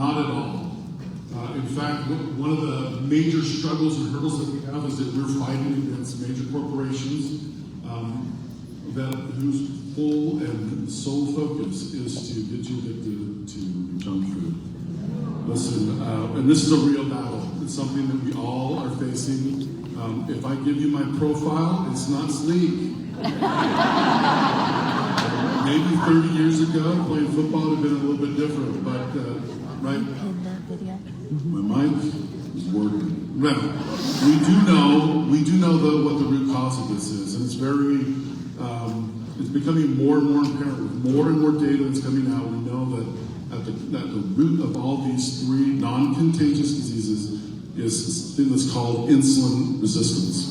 Not at all. In fact, one of the major struggles and hurdles that we have is that we're fighting against major corporations whose full and sole focus is to get you addicted to junk food. Listen, and this is a real battle. It's something that we all are facing. If I give you my profile, it's not sleek. Maybe 30 years ago, playing football would have been a little bit different, but right, my mic is working. Right. We do know though what the root cause of this is, and it's becoming more and more apparent with more and more data that's coming out. We know that at the root of all these three non-contagious diseases is a thing that's called insulin resistance.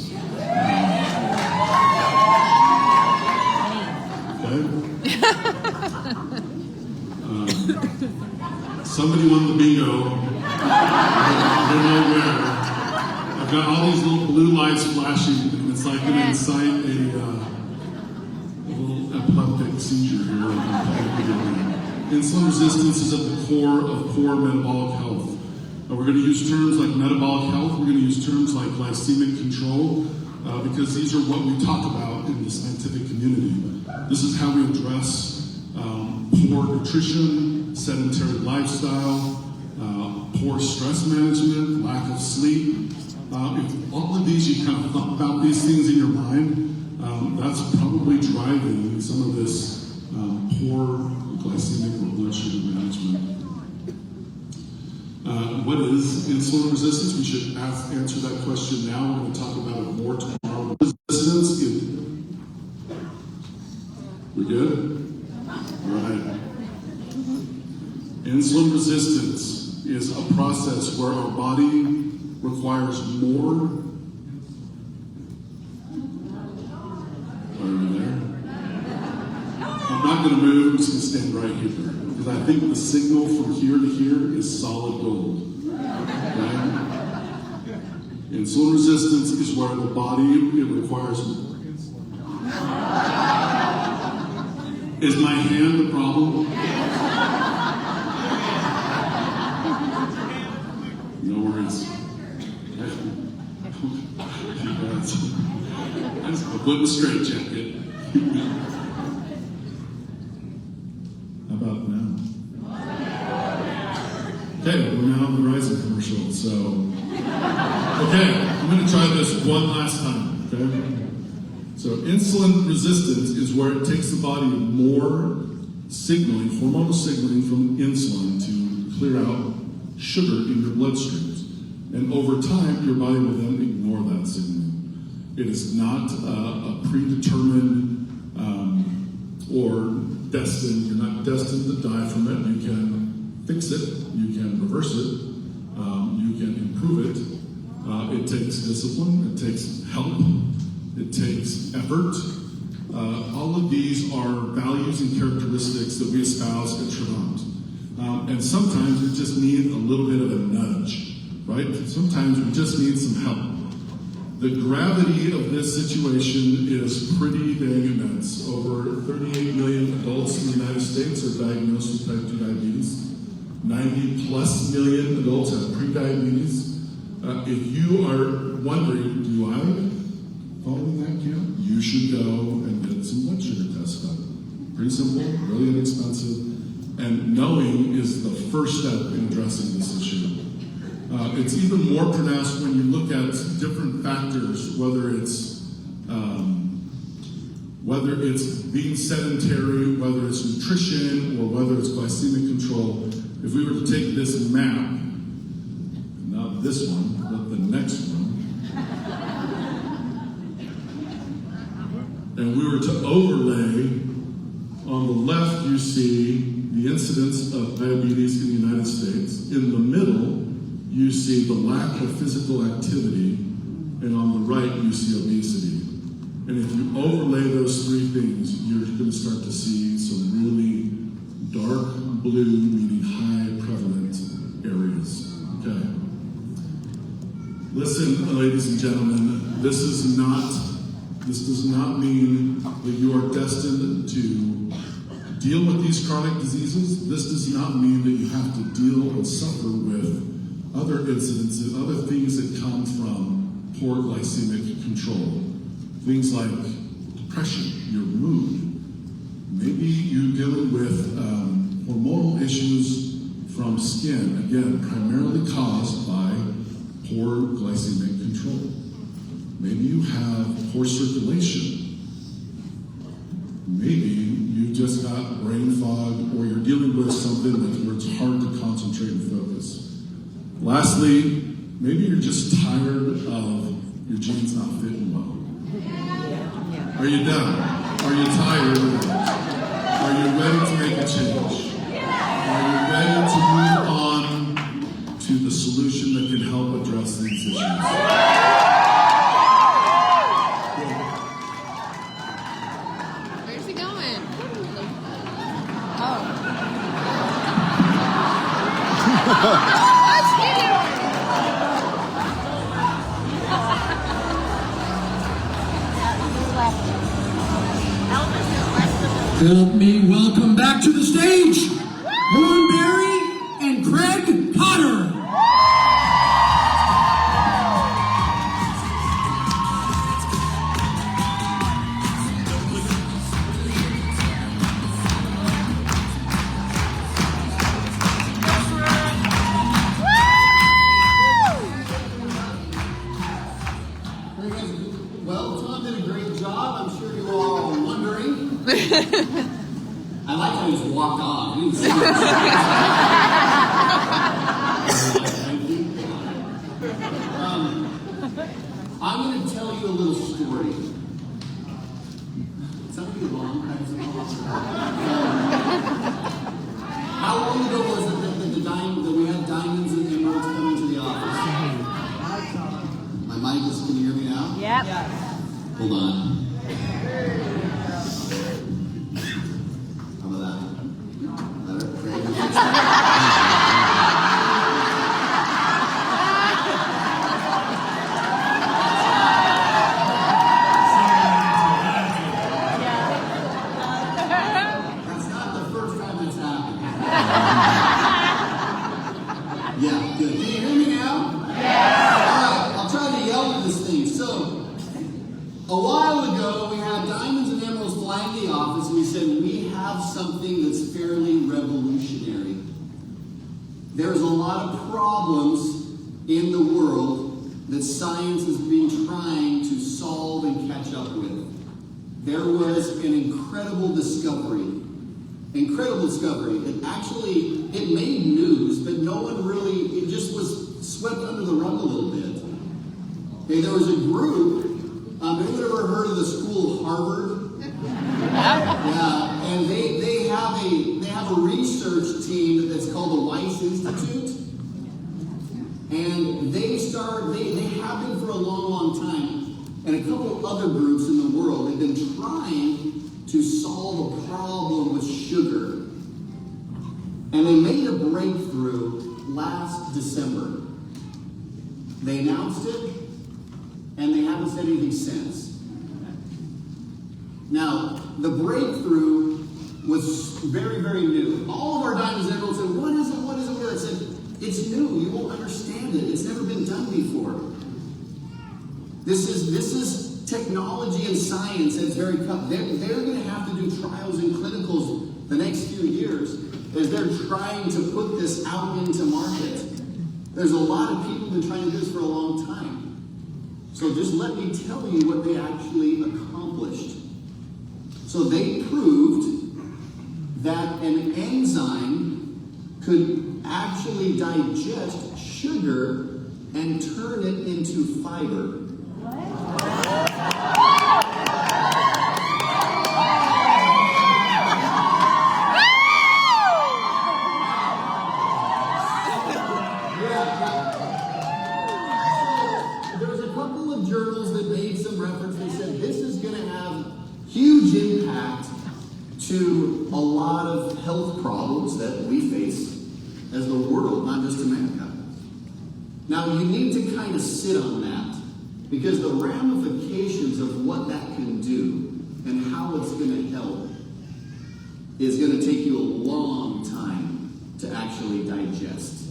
Somebody won the bingo. I don't know where. I've got all these little blue lights flashing, and it's like going to incite a little epileptic seizure here. Insulin resistance is at the core of poor metabolic health. We're going to use terms like metabolic health. We're going to use terms like glycemic control, because these are what we talk about in the scientific community. This is how we address poor nutrition, sedentary lifestyle, poor stress management, lack of sleep. If all of these, you kind of thought about these things in your mind, that's probably driving some of this poor glycemic or blood sugar management. What is insulin resistance? We should answer that question now. We're going to talk about it more tomorrow. Resistance, we're good? All right. Insulin resistance is a process where our body requires more. Are you there? I'm not going to move. I'm just going to stand right here because I think the signal from here to here is solid gold. Okay? Insulin resistance is where the body requires more. Is my hand the problem? No worries. I just put in a straight jacket. How about now? Okay, we're now on the Verizon commercial, so. Okay, I'm going to try this one last time, okay? So insulin resistance is where it takes the body more signaling, hormonal signaling from insulin to clear out sugar in your bloodstreams. And over time, your body will then ignore that signaling. It is not a predetermined or destined. You're not destined to die from it. You can fix it. You can reverse it. You can improve it. It takes discipline. It takes help. It takes effort. All of these are values and characteristics that we espouse at Trident. And sometimes we just need a little bit of a nudge, right? Sometimes we just need some help. The gravity of this situation is pretty dang immense. Over 38 million adults in the United States are diagnosed with type 2 diabetes. 90 plus million adults have prediabetes. If you are wondering, do I fall in that camp? You should go and get some blood sugar tests done. Pretty simple, really inexpensive, and knowing is the first step in addressing this issue. It's even more pronounced when you look at different factors, whether it's being sedentary, whether it's nutrition, or whether it's glycemic control. If we were to take this map, not this one, but the next one, and we were to overlay, on the left you see the incidence of diabetes in the United States. In the middle, you see the lack of physical activity, and on the right you see obesity. And if you overlay those three things, you're going to start to see some really dark blue, meaning high prevalent areas. Okay. Listen, ladies and gentlemen, this does not mean that you are destined to deal with these chronic diseases. This does not mean that you have to deal deal and suffer with other incidents and other things that come from poor glycemic control. Things like depression, your mood. Maybe you're dealing with hormonal issues from skin, again, primarily caused by poor glycemic control. Maybe you have poor circulation. Maybe you just got brain fog, or you're dealing with something where it's hard to concentrate and focus. Lastly, maybe you're just tired of your jeans not fitting well. Are you done? Are you tired? Are you ready to make a change? Are you ready to move on to the solution that can help address these issues? Where's he going? Oh. What's he doing? Help me welcome back to the stage, Warren Berry and Craig Potter. Well, Tom did a great job. I'm sure you all are wondering. I like how he just walked off. He was I'm going to tell you a little story. It's not going to be long. How long ago was it that we had diamonds and emeralds coming to the office? My mic is, can you hear me now? Yep. Hold on. How about that? Better? That's not the first time it's happened. Yeah, good. Can you hear me now? Yeah. All right, I'll try to yell at this thing. So, a while ago, we had diamonds and emeralds flying the office, and we said, we have something that's fairly revolutionary. There's a lot of problems in the world that science has been trying to solve and catch up with. There was an incredible discovery. It made news, but no one really, it just was swept under the rug a little bit. Okay, there was a group, anyone ever heard of the school Harvard? Yeah, and they have a research team that's called the Weiss Institute. And they have been for a long, long time. And a couple of other groups in the world have been trying to solve a problem with sugar. And they made a breakthrough last December. They announced it, and they haven't said anything since. Now, the breakthrough was very, very new. All of our diamonds and emeralds said, what is it? I said, it's new. You won't understand it. It's never been done before. This is technology and science at its very cut. They're going to have to do trials and clinicals the next few years as they're trying to put this out into market. There's a lot of people who've been trying to do this for a long time. So just let me tell you what they actually accomplished. So they proved that an enzyme could actually digest sugar and turn it into fiber. There's a couple of journals that made some reference. They said this is going to have huge impact to a lot of health problems that we face as the world, not just America. Now, you need to kind of sit on that, because the ramifications of what that can do and how it's going to help is going to take you a long time to actually digest.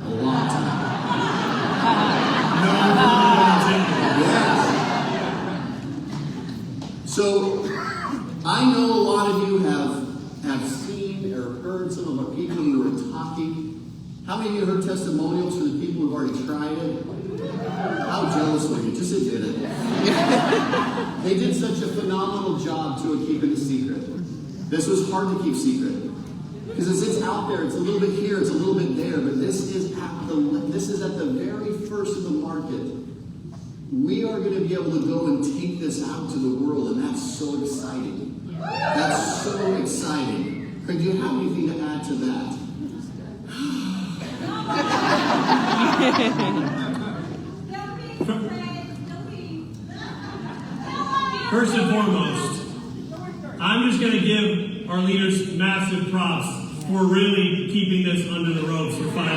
A long time. Yes. So, I know a lot of you have seen or heard some of our people who were talking. How many of you heard testimonials from the people who've already tried it? How jealous were you? Just admit it. They did such a phenomenal job to keep it a secret. This was hard to keep secret. Because it's out there, it's a little bit here, it's a little bit there, but this is at the very first of the market. We are going to be able to go and take this out to the world, and that's so exciting. That's so exciting. Craig, do you have anything to add to that? First and foremost, I'm just going to give our leaders massive props for really keeping this under the ropes for 5 weeks, 6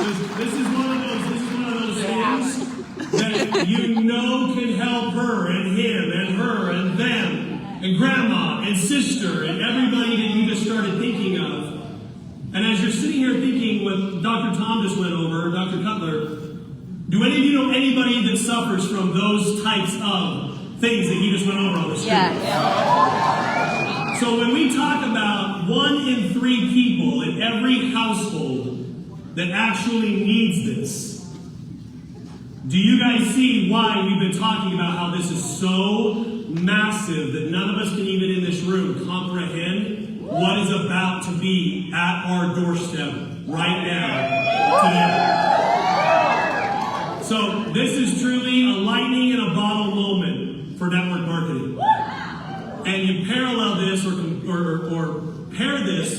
weeks. This is one of those things that you know can help her and him and her and them and grandma and sister and everybody that you just started thinking of. And as you're sitting here thinking what Dr. Tom just went over, Dr. Cutler, do any of you know anybody that suffers from those types of things that he just went over on the screen? Yeah. So when we talk about 1 in 3 people in every household that actually needs this, do you guys see why we've been talking about how this is so massive that none of us can even in this room comprehend what is about to be at our doorstep right now today? So this is truly a lightning in a bottle moment for network marketing. And you parallel this or pair this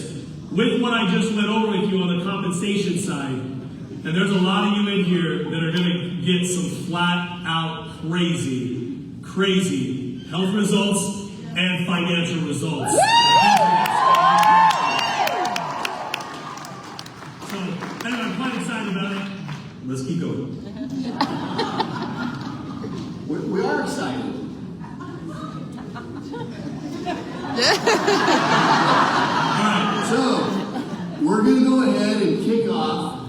with what I just went over with you on the compensation side. And there's a lot of you in here that are going to get some flat out crazy health results and financial results. So anyway, I'm quite excited about it. Let's keep going. We are excited. Alright, so we're going to go ahead and kick off.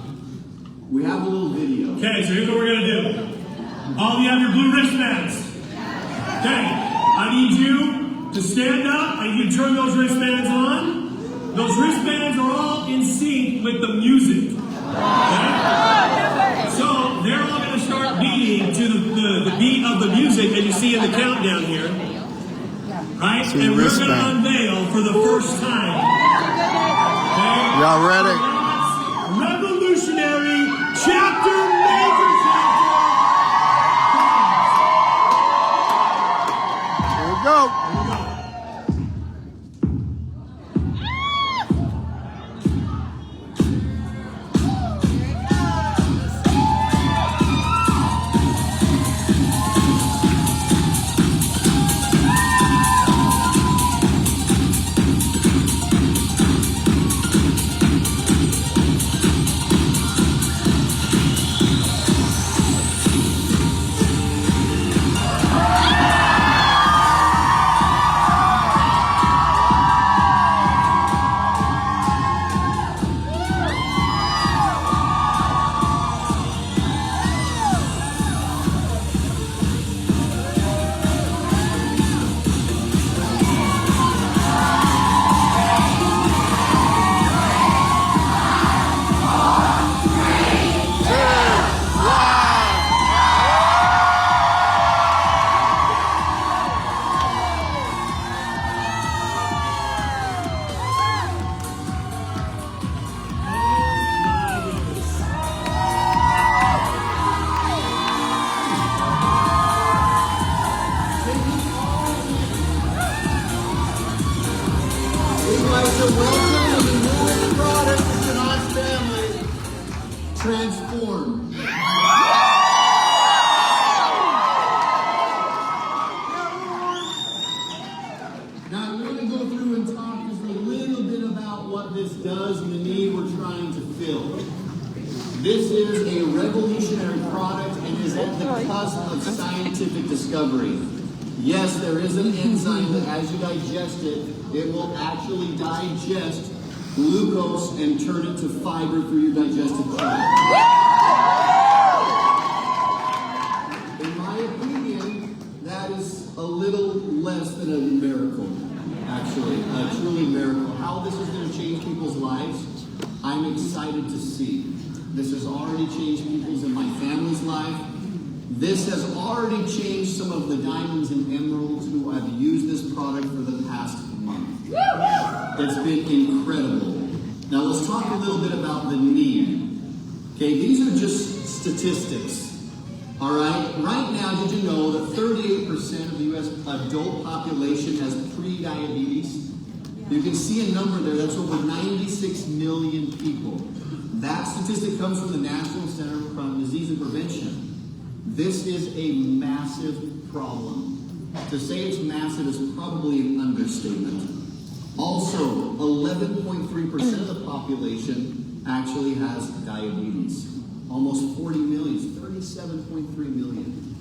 We have a little video. Okay, so here's what we're going to do. All of you have your blue wristbands. Okay, I need you to stand up. I need you to turn those wristbands on. Those wristbands are all in sync with the music. Okay? So they're all going to start beating to the beat of the music that you see in the countdown here. Right? And we're going to unveil for the first time. Okay? Y'all ready? Revolutionary chapter, major chapter. Here we go. Here we go. To welcome the newest product in the Knox family, Transform. Now, I'm going to go through and talk just a little bit about what this does and the need we're trying to fill. This is a revolutionary product and is at the cusp of scientific discovery. Yes, there is an enzyme that as you digest it, It will actually digest glucose and turn it to fiber through your digestive tract. In my opinion, that is a little less than a miracle, actually. A truly miracle. How this is going to change people's lives, I'm excited to see. This has already changed people's and my family's life. This has already changed some of the diamonds and emeralds who have used this product for the past month. It's been incredible. Now let's talk a little bit about the need. Okay, these are just statistics. All right, right now, did you know that 38% of the U.S. adult population has pre-diabetes? You can see a number there, that's over 96 million people. That statistic comes from the National Center for Chronic Disease and Prevention. This is a massive problem. To say it's massive is probably an understatement. Also, 11.3% of the population actually has diabetes. Almost 40 million, 37.3 million.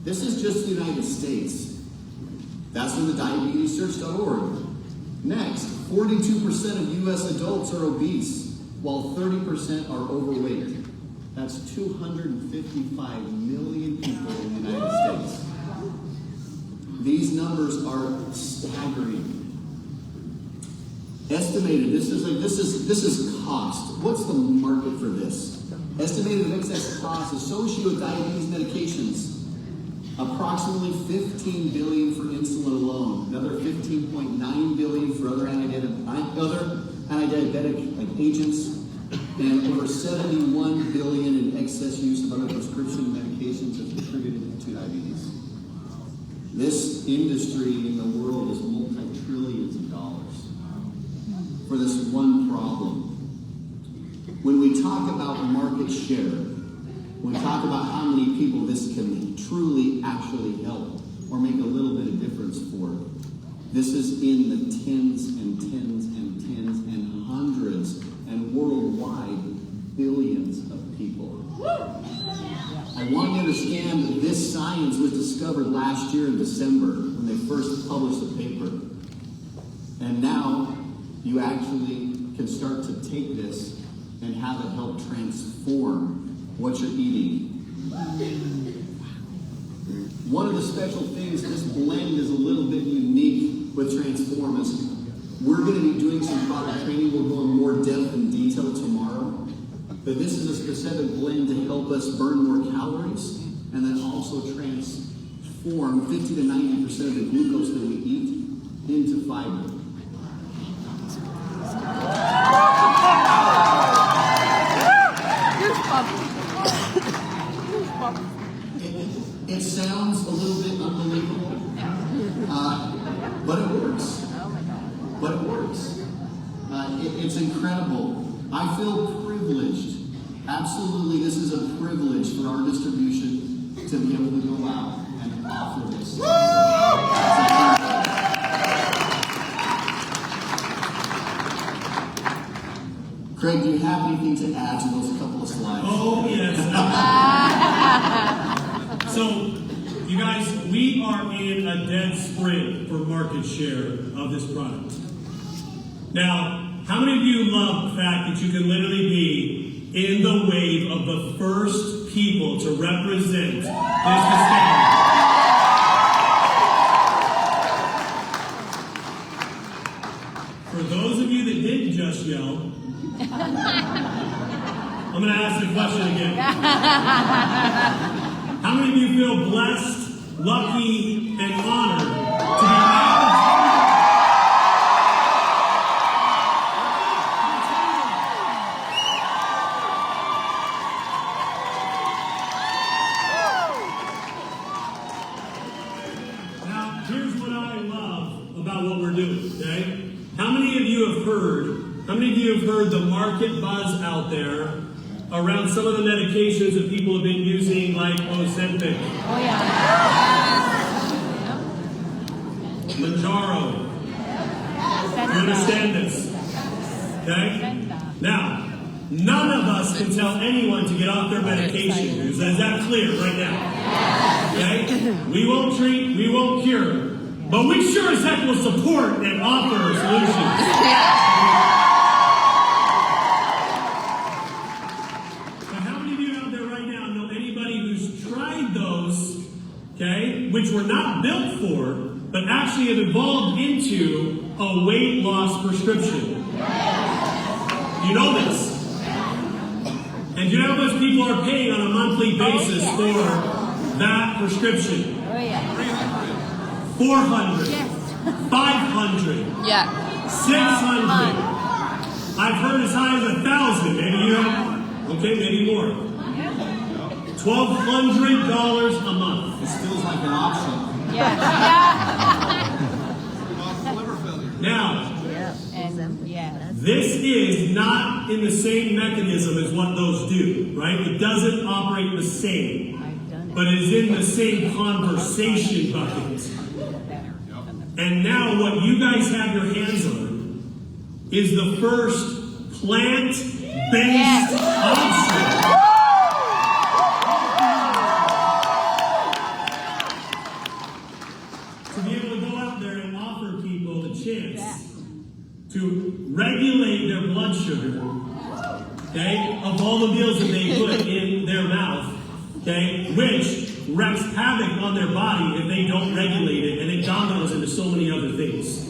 This is just the United States. That's from the diabetessearch.org. Next, 42% of U.S. adults are obese, while 30% are overweight. That's 255 million people in the United States. These numbers are staggering. Estimated, this is cost. What's the market for this? Estimated excess cost associated with diabetes medications. Approximately $15 billion for insulin alone. Another $15.9 billion for other anti-diabetic agents. And over $71 billion in excess use of other prescription medications have contributed to diabetes. This industry in the world is multi-trillions of dollars for this one problem. When we talk about market share, when we talk about how many people this can truly actually help or make a little bit of difference for, this is in the tens and tens and tens and hundreds and worldwide billions of people. I want you to understand that this science was discovered last year in December when they first published the paper. And now you actually can start to take this and have it help transform what you're eating. One of the special things, this blend is a little bit unique with Transform is we're going to be doing some product training. We'll go in more depth and detail tomorrow. But this is a specific blend to help us burn more calories and then also transform 50 to 90% of the glucose that we eat into fiber. It sounds a little bit unbelievable, but it works. But it works. It's incredible. I feel privileged. Absolutely, this is a privilege for our distribution to be able to go out and offer this. Craig, do you have anything to add to those couple of slides? Oh, yes. So, you guys, we are in a dead sprint for market share of this product. Now, how many of you love the fact that you can literally be in the wave of the first people to represent this discussion? For those of you that didn't just yell, I'm going to ask the question again. How many of you feel blessed, lucky, and honored to be added? Now, here's what I love about what we're doing, okay? How many of you have heard the market buzz out there around some of the medications that people have been using, like Ozempic, Mounjaro? You understand this? Okay? Now, none of us can tell anyone to get off their medication. Is that clear right now? Okay? We won't treat, we won't cure. But we sure as heck will support and offer solutions. Now, how many of you out there right now know anybody who's tried those, okay, which were not built for, but actually have evolved into a weight loss prescription? You know this. And do you know how much people are paying on a monthly basis for that prescription? 400, 500, 600. I've heard as high as 1,000. Maybe you have, okay, maybe more. $1,200 a month. It feels like an option. Now, this is not in the same mechanism as what those do, right? It doesn't operate the same, but it is in the same conversation bucket. And now what you guys have your hands on is the first plant-based option. To be able to go out there and offer people the chance to regulate their blood sugar, okay, of all the meals that they put in their mouth, okay, which wreaks havoc on their body if they don't regulate it, and it dominoes into so many other things.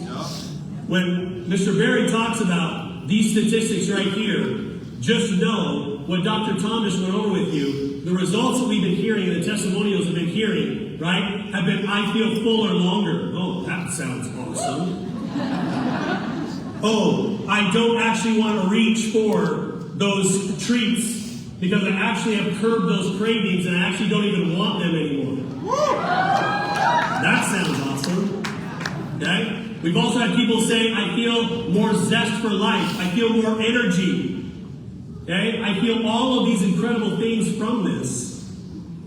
When Mr. Berry talks about these statistics right here, just know what Dr. Thomas went over with you, the results that we've been hearing and the testimonials we've been hearing, right, have been, I feel fuller longer. Oh, that sounds awesome. Oh, I don't actually want to reach for those treats because I actually have curbed those cravings and I actually don't even want them anymore. That sounds awesome. Okay? We've also had people say, I feel more zest for life. I feel more energy. Okay? I feel all of these incredible things from this.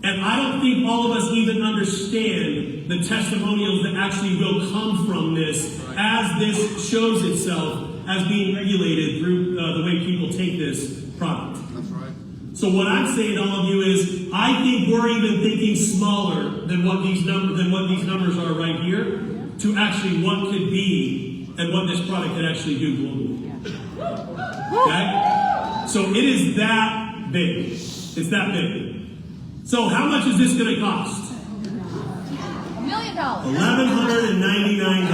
And I don't think all of us even understand the testimonials that actually will come from this as this shows itself as being regulated through the way people take this product. That's right. So what I'm saying to all of you is, I think we're even thinking smaller than what these numbers are right here, to actually what could be and what this product could actually do globally. Okay? So it is that big. It's that big. So how much is this going to cost? $1 million. $1,199.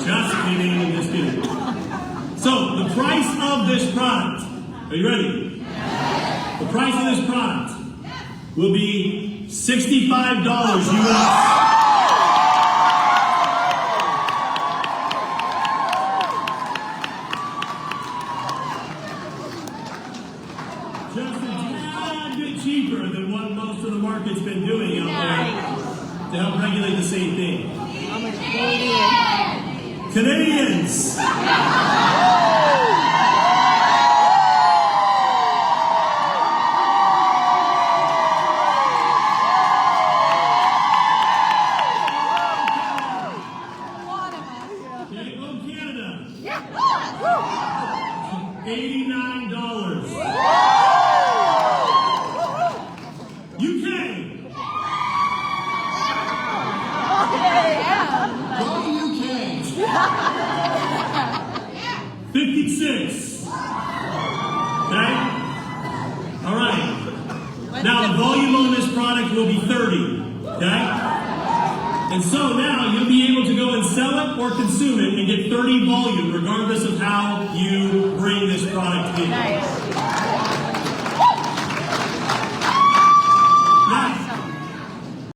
Just kidding, just kidding. So the price of this product, are you ready? The price of this product will be $65 US. Just a tad bit cheaper than what most of the market's been doing out there to help regulate the same thing. Canadians! Okay, oh, Canada! $89. UK! Go UK! 56. Okay? All right. Now the volume on this product will be 30. Okay? And so now you'll be able to go and sell it or consume it and get 30 volume regardless of how you bring this product in.